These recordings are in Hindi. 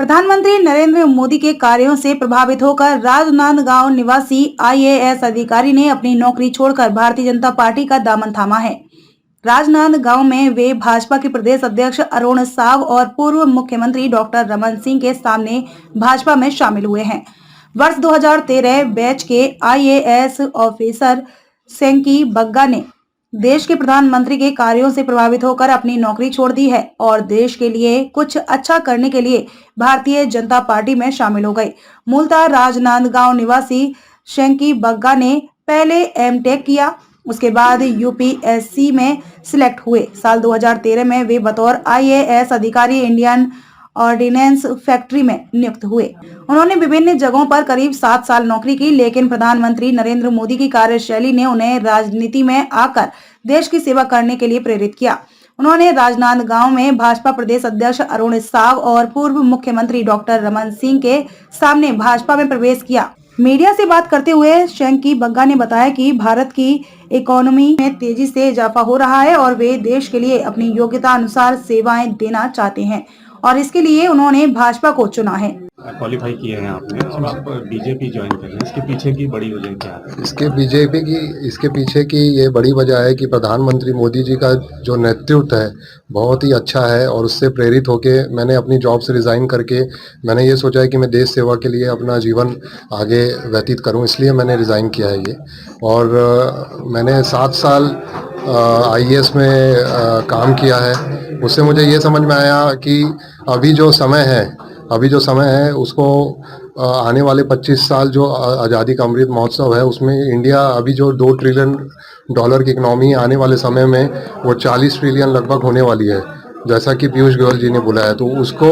प्रधानमंत्री नरेंद्र मोदी के कार्यों से प्रभावित होकर राजनांदगांव निवासी आईएएस अधिकारी ने अपनी नौकरी छोड़कर भारतीय जनता पार्टी का दामन थामा है। राजनांदगांव में वे भाजपा के प्रदेश अध्यक्ष अरुण साव और पूर्व मुख्यमंत्री डॉक्टर रमन सिंह के सामने भाजपा में शामिल हुए हैं। वर्ष 2013 बैच के आईएएस ऑफिसर सेंकी बग्गा ने देश के प्रधानमंत्री के कार्यों से प्रभावित होकर अपनी नौकरी छोड़ दी है और देश के लिए कुछ अच्छा करने के लिए भारतीय जनता पार्टी में शामिल हो गए। मूलतः राजनांदगांव निवासी शेंकी बग्गा ने पहले एमटेक किया, उसके बाद यूपीएससी में सिलेक्ट हुए। साल 2013 में वे बतौर आईएएस अधिकारी इंडियन ऑर्डिनेंस फैक्ट्री में नियुक्त हुए। उन्होंने विभिन्न जगहों पर करीब 7 साल नौकरी की, लेकिन प्रधानमंत्री नरेंद्र मोदी की कार्यशैली ने उन्हें राजनीति में आकर देश की सेवा करने के लिए प्रेरित किया। उन्होंने राजनांदगांव में भाजपा प्रदेश अध्यक्ष अरुण साव और पूर्व मुख्यमंत्री डॉक्टर रमन सिंह के सामने भाजपा में प्रवेश किया। मीडिया से बात करते हुए शेंकी बग्गा ने बताया कि भारत की इकोनॉमी में तेजी से इजाफा हो रहा है और वे देश के लिए अपनी योग्यता अनुसार सेवाएं देना चाहते हैं और इसके लिए उन्होंने भाजपा को चुना है। क्वालिफाई किए हैं आपने, अब आप बीजेपी ज्वाइन कर रहे हैं, इसके पीछे की बड़ी वजह क्या है? इसके पीछे की ये बड़ी वजह है कि प्रधानमंत्री मोदी जी का जो नेतृत्व है बहुत ही अच्छा है और उससे प्रेरित होके मैंने अपनी जॉब से रिज़ाइन करके मैंने ये सोचा है कि मैं देश सेवा के लिए अपना जीवन आगे व्यतीत करूं, इसलिए मैंने रिज़ाइन किया है ये। और मैंने 7 साल आईएएस में काम किया है। उससे मुझे ये समझ में आया कि अभी जो समय है उसको आने वाले 25 साल जो आज़ादी का अमृत महोत्सव है उसमें इंडिया अभी जो $2 ट्रिलियन की इकनॉमी आने वाले समय में वो 40 ट्रिलियन लगभग होने वाली है, जैसा कि पीयूष गोयल जी ने बोला है। तो उसको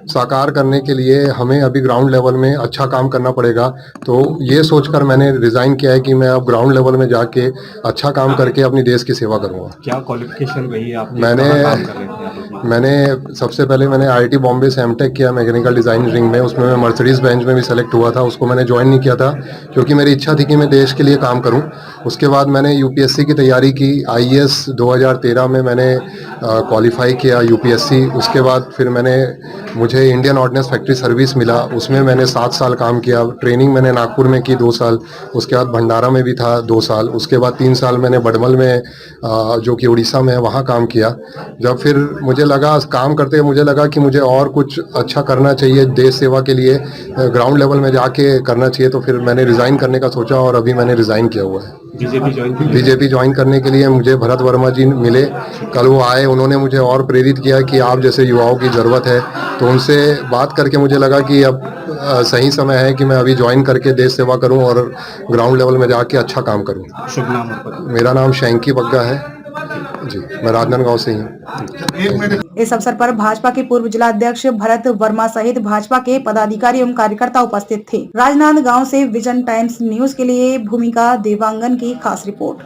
साकार करने के लिए हमें अभी ग्राउंड लेवल में अच्छा काम करना पड़ेगा। तो ये सोचकर मैंने रिज़ाइन किया है कि मैं अब ग्राउंड लेवल में जाके अच्छा काम करके अपनी देश की सेवा करूँगा। क्या क्वालिफिकेशन रही है आपकी? काम कर रहे थे मैंने सबसे पहले मैंने आईआईटी बॉम्बे से एमटेक किया मैकेनिकल डिज़ाइनिंग में। उसमें मैं मर्सिडीज़ बेंच में भी सेलेक्ट हुआ था। उसको मैंने ज्वाइन नहीं किया था क्योंकि मेरी इच्छा थी कि मैं देश के लिए काम करूं। उसके बाद मैंने यूपीएससी की तैयारी की। आईएएस 2013 में मैंने क्वालिफाई किया यूपीएससी। उसके बाद फिर मुझे इंडियन ऑर्डिनेंस फैक्ट्री सर्विस मिला, उसमें मैंने 7 साल काम किया। ट्रेनिंग मैंने नागपुर में की 2 साल, उसके बाद भंडारा में भी था 2 साल, उसके बाद 3 साल मैंने बडमल में जो कि उड़ीसा में है वहाँ काम किया। जब फिर मुझे लगा कि मुझे और कुछ अच्छा करना चाहिए देश सेवा के लिए, ग्राउंड लेवल में जाके करना चाहिए, तो फिर मैंने रिज़ाइन करने का सोचा और अभी मैंने रिज़ाइन किया हुआ है। बीजेपी ज्वाइन करने के लिए मुझे भरत वर्मा जी मिले, कल वो आए, उन्होंने मुझे और प्रेरित किया कि आप जैसे युवाओं की ज़रूरत है। तो उनसे बात करके मुझे लगा कि अब सही समय है कि मैं अभी ज्वाइन करके देश सेवा करूं और ग्राउंड लेवल में जाके अच्छा काम करूं। शुभ नाम? मेरा नाम शेंकी बग्गा है जी, मैं राजनांदगांव से ही हूँ। इस अवसर पर भाजपा के पूर्व जिला अध्यक्ष भरत वर्मा सहित भाजपा के पदाधिकारी एवं कार्यकर्ता उपस्थित थे। राजनांदगांव से विजन टाइम्स न्यूज के लिए भूमिका देवांगन की खास रिपोर्ट।